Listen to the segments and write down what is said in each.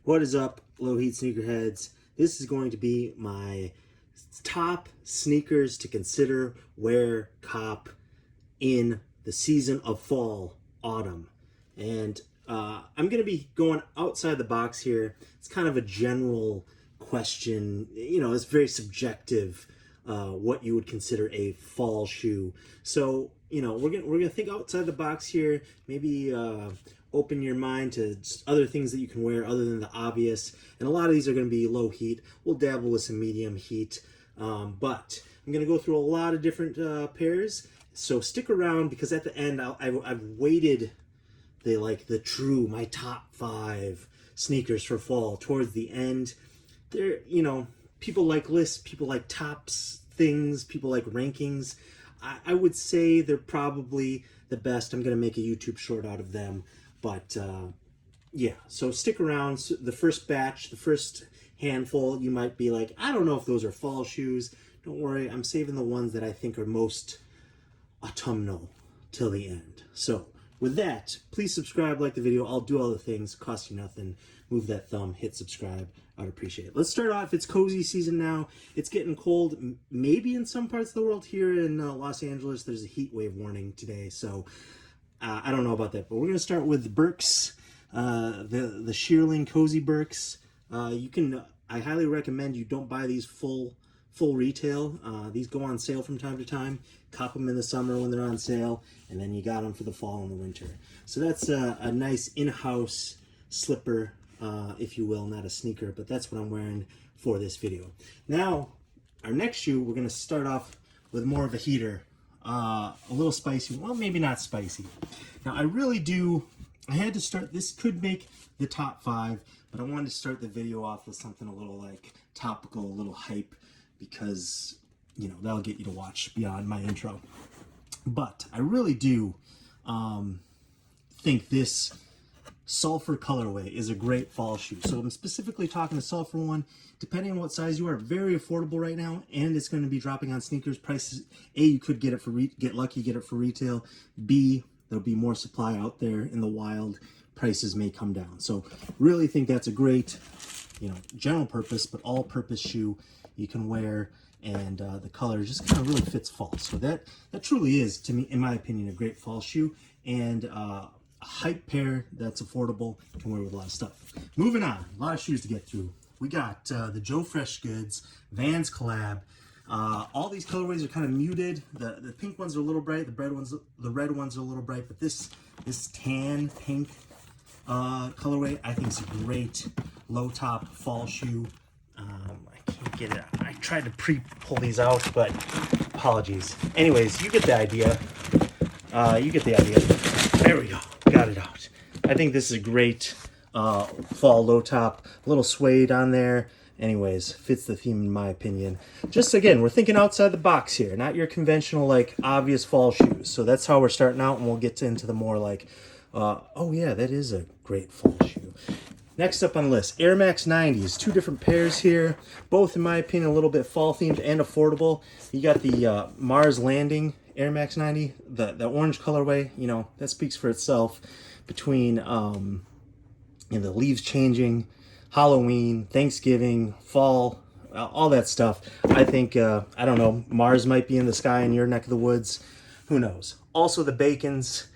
What is up, Lowheat sneakerheads? This is going to be my top sneakers to consider, wear, cop in the season of fall, autumn. And I'm going to be going outside the box here. It's kind of a general question. You know, it's very subjective what you would consider a fall shoe. So, you know, we're gonna think outside the box here. Maybe open your mind to other things that you can wear other than the obvious. And a lot of these are going to be low heat. We'll dabble with some medium heat, but I'm going to go through a lot of different pairs. So stick around, because at the end I've weighted my top 5 sneakers for fall towards the end. There, you know, people like lists, people like tops things, people like rankings. I would say they're probably the best. I'm going to make a YouTube short out of them. But yeah, so stick around. So the first batch, the first handful, you might be like, I don't know if those are fall shoes. Don't worry, I'm saving the ones that I think are most autumnal till the end. So with that, please subscribe, like the video. I'll do all the things, cost you nothing. Move that thumb, hit subscribe. I'd appreciate it. Let's start off. It's cozy season now. It's getting cold, maybe in some parts of the world. Here in Los Angeles, there's a heat wave warning today, so I don't know about that. But we're going to start with the Birks, the Shearling Cozy Birks. I highly recommend you don't buy these full retail. These go on sale from time to time. Cop them in the summer when they're on sale, and then you got them for the fall and the winter. So that's a nice in-house slipper, if you will, not a sneaker, but that's what I'm wearing for this video. Now, our next shoe, we're going to start off with more of a heater, a little spicy. Well, maybe not spicy. Now, I had to start, this could make the top 5, but I wanted to start the video off with something a little like topical, a little hype, because, you know, that'll get you to watch beyond my intro. But I really do think this Sulfur colorway is a great fall shoe. So I'm specifically talking the Sulfur one. Depending on what size you are, very affordable right now, and it's going to be dropping on sneakers prices. A, you could get it for get lucky, get it for retail. B, there'll be more supply out there in the wild. Prices may come down. So really think that's a great, you know, general purpose but all purpose shoe you can wear, and the color just kind of really fits fall. So that truly is, to me, in my opinion, a great fall shoe, and a hype pair that's affordable, can wear with a lot of stuff. Moving on, a lot of shoes to get through. We got the Joe Fresh Goods Vans Collab. All these colorways are kind of muted. The pink ones are a little bright, the red ones are a little bright, but this tan pink colorway I think is a great low top fall shoe. I can't get it. I tried to pre-pull these out, but apologies. Anyways, you get the idea. There we go. Got it out. I think this is a great fall low top. A little suede on there. Anyways, fits the theme in my opinion. Just again, we're thinking outside the box here, not your conventional like obvious fall shoes. So that's how we're starting out, and we'll get into the more like, oh yeah, that is a great fall shoe. Next up on the list, Air Max 90s. 2 different pairs here, both in my opinion a little bit fall themed and affordable. You got the Mars Landing Air Max 90, the orange colorway. You know, that speaks for itself. Between you know, the leaves changing, Halloween, Thanksgiving, fall, all that stuff. I think I don't know, Mars might be in the sky in your neck of the woods. Who knows? Also the Bacons,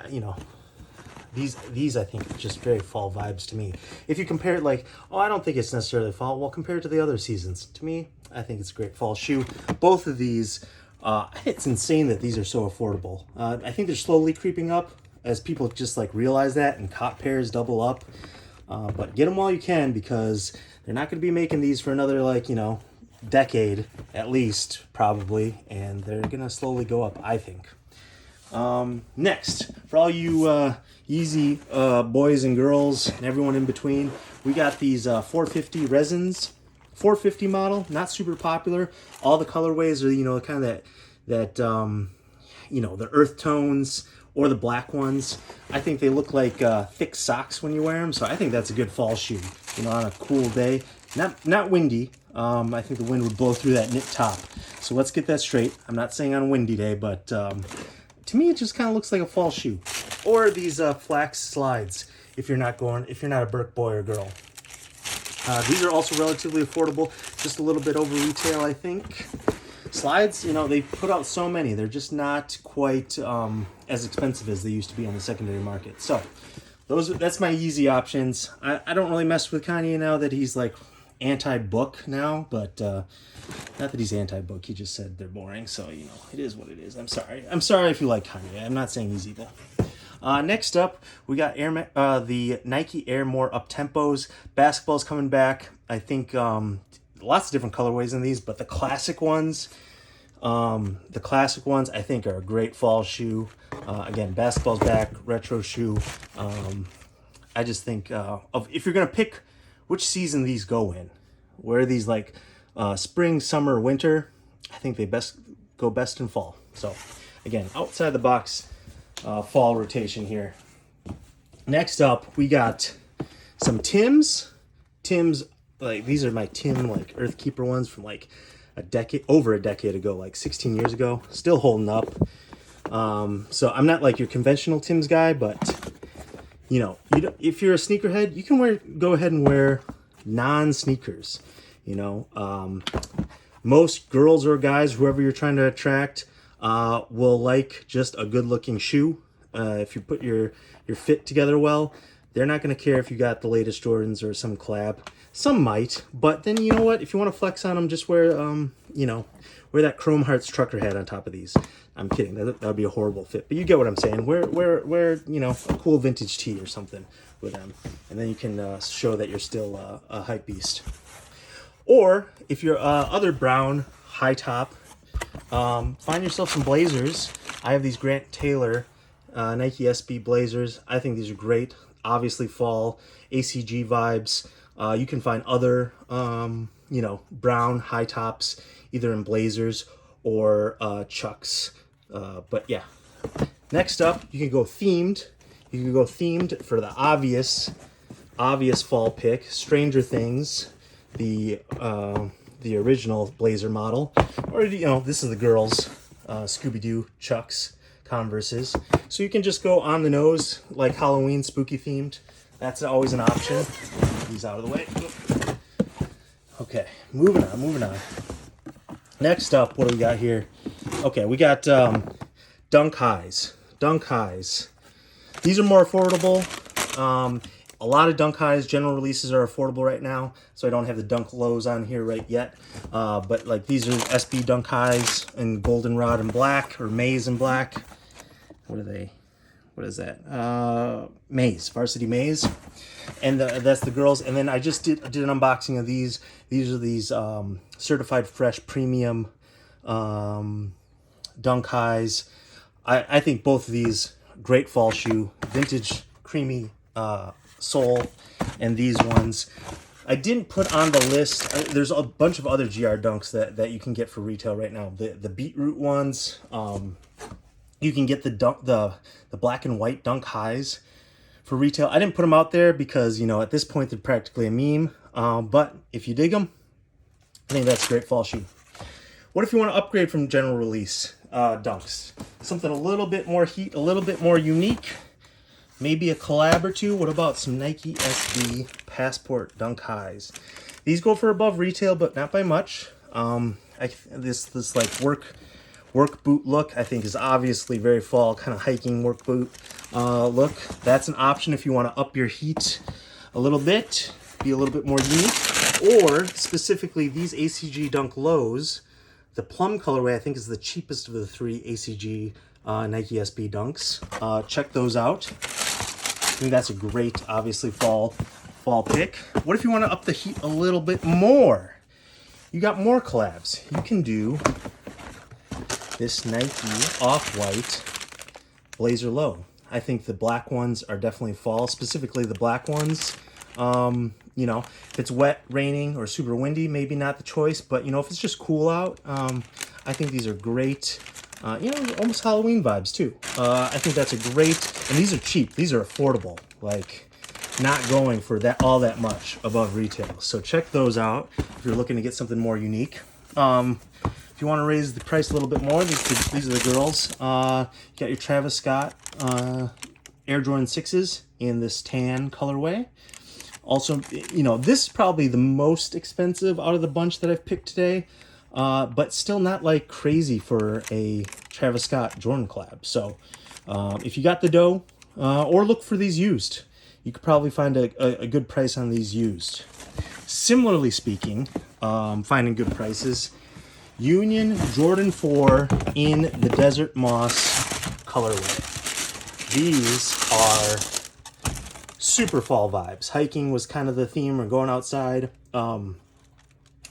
you know, these I think are just very fall vibes to me. If you compare it, like, oh, I don't think it's necessarily fall. Well, compared to the other seasons, to me, I think it's a great fall shoe. Both of these, it's insane that these are so affordable. I think they're slowly creeping up as people just like realize that, and cop pairs double up. But get them while you can, because they're not going to be making these for another, like, you know, decade at least, probably, and they're going to slowly go up, I think. Next, for all you Yeezy boys and girls and everyone in between, we got these 450 resins. 450 model, not super popular. All the colorways are, you know, kind of that you know, the earth tones or the black ones. I think they look like thick socks when you wear them, so I think that's a good fall shoe, you know, on a cool day. Not windy. I think the wind would blow through that knit top. So let's get that straight. I'm not saying on a windy day, but to me it just kind of looks like a fall shoe. Or these flax slides, if you're not a Burke boy or girl. These are also relatively affordable, just a little bit over retail, I think. Slides, you know, they put out so many. They're just not quite as expensive as they used to be on the secondary market. So that's my Yeezy options. I don't really mess with Kanye now that he's like anti-book now, but not that he's anti-book. He just said they're boring. So, you know, it is what it is. I'm sorry. I'm sorry if you like Kanye. I'm not saying he's evil. Next up, we got the Nike Air More Up-Tempos. Basketball's coming back. I think lots of different colorways in these, but the classic ones I think are a great fall shoe. Again, basketball's back, retro shoe. I just think if you're gonna pick which season these go in, where these like spring, summer, winter, I think they go best in fall. So again, outside the box fall rotation here. Next up, we got some Tims. Like these are my Tim like Earthkeeper ones from like over a decade ago, like 16 years ago, still holding up. So I'm not like your conventional Tim's guy, but you know, if you're a sneakerhead, you can go ahead and wear non-sneakers. You know, most girls or guys, whoever you're trying to attract, will like just a good-looking shoe. If you put your fit together well, they're not going to care if you got the latest Jordans or some collab. Some might, but then you know what? If you want to flex on them, just wear wear that Chrome Hearts trucker hat on top of these. I'm kidding. That would be a horrible fit, but you get what I'm saying. Wear you know, a cool vintage tee or something with them, and then you can show that you're still a hype beast. Or if you're other brown high top, find yourself some blazers. I have these Grant Taylor Nike SB blazers. I think these are great. Obviously fall ACG vibes. You can find other you know, brown high tops either in blazers or Chucks. But yeah. Next up, you can go themed. You can go themed for the obvious fall pick, Stranger Things, the original blazer model, or you know, this is the girls, Scooby-Doo Chucks Converses. So you can just go on the nose, like Halloween spooky themed. That's always an option. Get these out of the way. Okay, moving on. Next up, what do we got here? Okay, we got Dunk Highs. These are more affordable. A lot of Dunk Highs general releases are affordable right now, so I don't have the Dunk Lows on here right yet. But like these are SB Dunk Highs in goldenrod and black, or maize and black. What are they? What is that? Maize, varsity maize, and that's the girls. And then I just did an unboxing of these. These are these certified fresh premium Dunk Highs. I think both of these great fall shoe, vintage creamy sole, and these ones I didn't put on the list. There's a bunch of other GR Dunks that you can get for retail right now. The beetroot ones. You can get the black and white Dunk Highs for retail. I didn't put them out there because, you know, at this point they're practically a meme. But if you dig them, I think that's a great fall shoe. What if you want to upgrade from general release Dunks? Something a little bit more heat, a little bit more unique. Maybe a collab or two. What about some Nike SB Passport Dunk Highs? These go for above retail, but not by much. This like work boot look, I think, is obviously very fall, kind of hiking work boot look. That's an option if you want to up your heat a little bit, be a little bit more unique. Or specifically these ACG Dunk Lows, the plum colorway I think is the cheapest of the three ACG Nike SB Dunks. Check those out. I think that's a great, obviously, fall pick. What if you want to up the heat a little bit more? You got more collabs. You can do this Nike Off-White Blazer Low. I think the black ones are definitely fall, specifically the black ones. You know, if it's wet, raining, or super windy, maybe not the choice, but you know, if it's just cool out, I think these are great. You know, almost Halloween vibes too. I think that's a great, and these are cheap. These are affordable, like not going for all that much above retail. So check those out if you're looking to get something more unique. If you want to raise the price a little bit more, these are the girls. You got your Travis Scott Air Jordan 6s in this tan colorway. Also, you know, this is probably the most expensive out of the bunch that I've picked today, but still not like crazy for a Travis Scott Jordan collab. So if you got the dough, or look for these used, you could probably find a good price on these used. Similarly speaking, finding good prices, Union Jordan 4 in the Desert Moss colorway. These are super fall vibes. Hiking was kind of the theme, or going outside.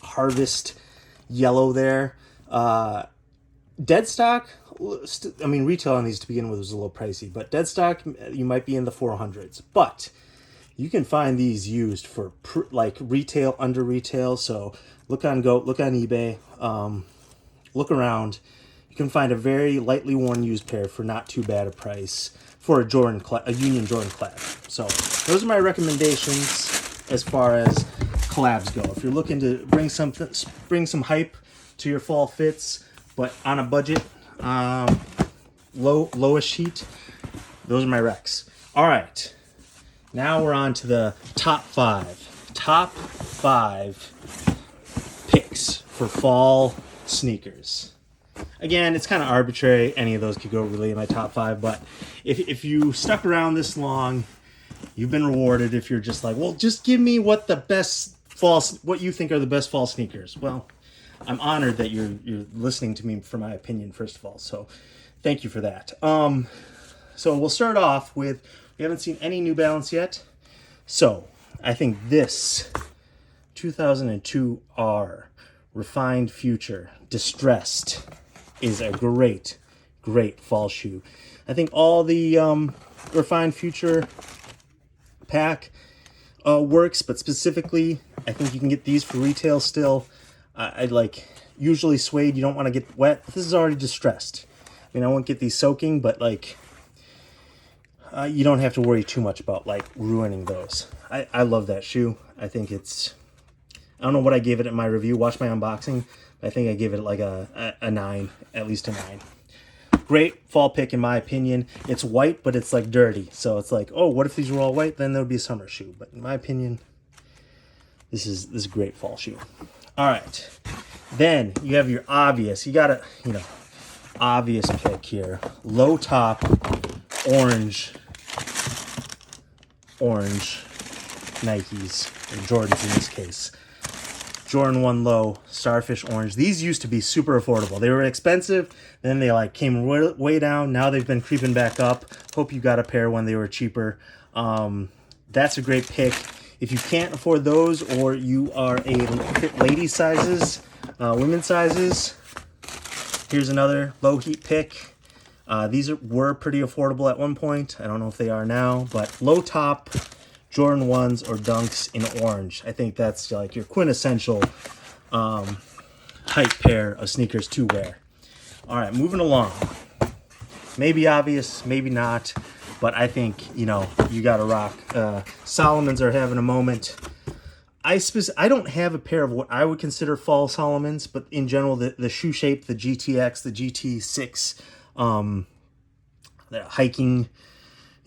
Harvest yellow there. Dead stock, I mean, retail on these to begin with was a little pricey, but dead stock, you might be in the 400s. But you can find these used for like retail, under retail. So look on eBay, look around. You can find a very lightly worn used pair for not too bad a price for a Union Jordan collab. So those are my recommendations as far as collabs go. If you're looking to bring some hype to your fall fits, but on a budget, lowest heat, those are my recs. All right, now we're on to the top five picks for fall sneakers. Again, it's kind of arbitrary. Any of those could go really in my top five, but if you stuck around this long, you've been rewarded. If you're just like, well, just give me what you think are the best fall sneakers. Well, I'm honored that you're listening to me for my opinion, first of all. So thank you for that. So we'll start off with, we haven't seen any New Balance yet. So I think this 2002 R Refined Future Distressed is a great fall shoe. I think all the Refined Future pack works, but specifically, I think you can get these for retail still. I like, usually suede, you don't want to get wet. This is already distressed. I mean, I won't get these soaking, but like, you don't have to worry too much about like ruining those. I love that shoe. I think it's, I don't know what I gave it in my review. Watch my unboxing. I think I gave it like a 9, at least a 9. Great fall pick in my opinion. It's white, but it's like dirty. So it's like, oh, what if these were all white? Then there would be a summer shoe. But in my opinion, this is a great fall shoe. All right. Then you have your obvious, obvious pick here. Low top, orange Nikes, or Jordans in this case. Jordan 1 Low, Starfish orange. These used to be super affordable. They were expensive, then they like came way down. Now they've been creeping back up. Hope you got a pair when they were cheaper. That's a great pick. If you can't afford those, or you are a lady sizes, women's sizes, here's another Lowheat pick. These were pretty affordable at one point. I don't know if they are now, but low top Jordan 1s or Dunks in orange. I think that's like your quintessential hype pair of sneakers to wear. All right, moving along. Maybe obvious, maybe not, but I think, you got to rock. Solomons are having a moment. I don't have a pair of what I would consider fall Solomons, but in general, the shoe shape, the GTX, the GT6, the hiking,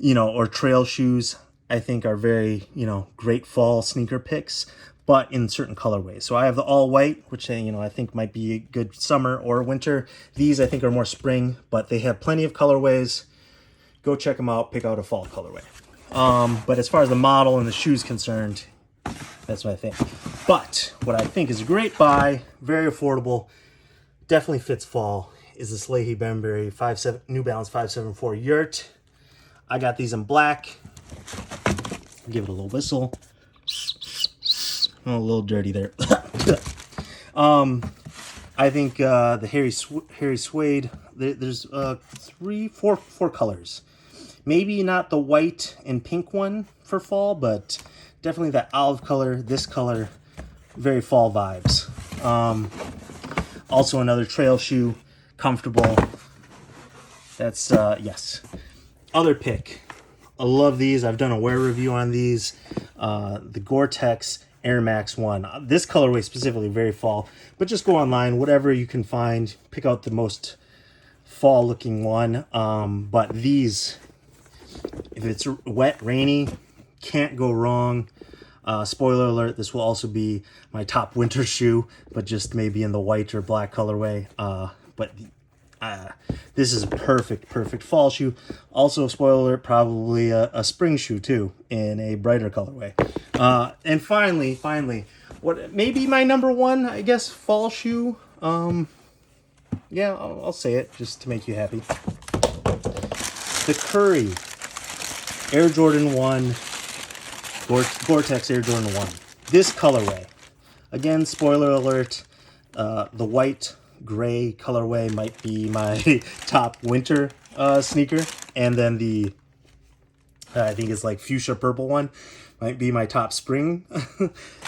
or trail shoes, I think are very, great fall sneaker picks, but in certain colorways. So I have the all white, which I think might be a good summer or winter. These I think are more spring, but they have plenty of colorways. Go check them out, pick out a fall colorway. But as far as the model and the shoes concerned, that's what I think. But what I think is a great buy, very affordable, definitely fits fall, is this Leahy Bembury New Balance 574 Yurt. I got these in black. Give it a little whistle. Oh, a little dirty there. I think the hairy suede, there's 4 colors. Maybe not the white and pink one for fall, but definitely that olive color, this color, very fall vibes. Also another trail shoe, comfortable. That's, yes. Other pick. I love these. I've done a wear review on these. The Gore-Tex Air Max 1. This colorway specifically, very fall. But just go online, whatever you can find. Pick out the most fall-looking one. But these, if it's wet, rainy, can't go wrong. Spoiler alert, this will also be my top winter shoe, but just maybe in the white or black colorway. But this is perfect fall shoe. Also, spoiler alert, probably a spring shoe too in a brighter colorway. And finally, what may be my number one, I guess, fall shoe. Yeah, I'll say it just to make you happy. The Curry Air Jordan 1 Gore-Tex Air Jordan 1. This colorway. Again, spoiler alert, the white gray colorway might be my top winter sneaker, and then the I think it's like fuchsia purple one might be my top spring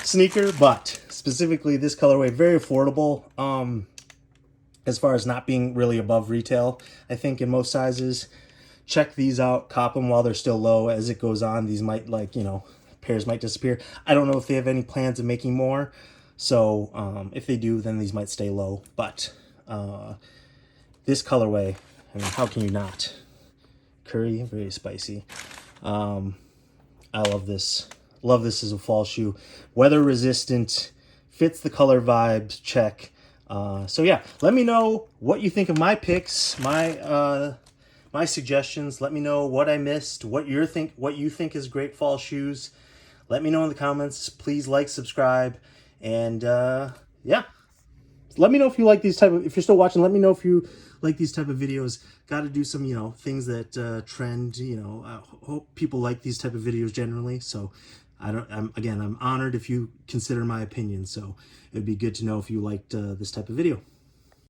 sneaker. But specifically this colorway, very affordable, as far as not being really above retail, I think, in most sizes. Check these out, cop them while they're still low. As it goes on, these might, like, you know, pairs might disappear. I don't know if they have any plans of making more, so if they do, then these might stay low. But this colorway, I mean, how can you not? Curry, very spicy. I love this. Love this as a fall shoe. Weather resistant, fits the color vibes, check. So yeah, let me know what you think of my picks, my suggestions. Let me know what I missed, what you think is great fall shoes. Let me know in the comments. Please like, subscribe, and yeah. Let me know if you like these if you're still watching, let me know if you like these type of videos. Got to do some, you know, things that trend, you know. I hope people like these type of videos generally. So I'm honored if you consider my opinion. So it'd be good to know if you liked this type of video.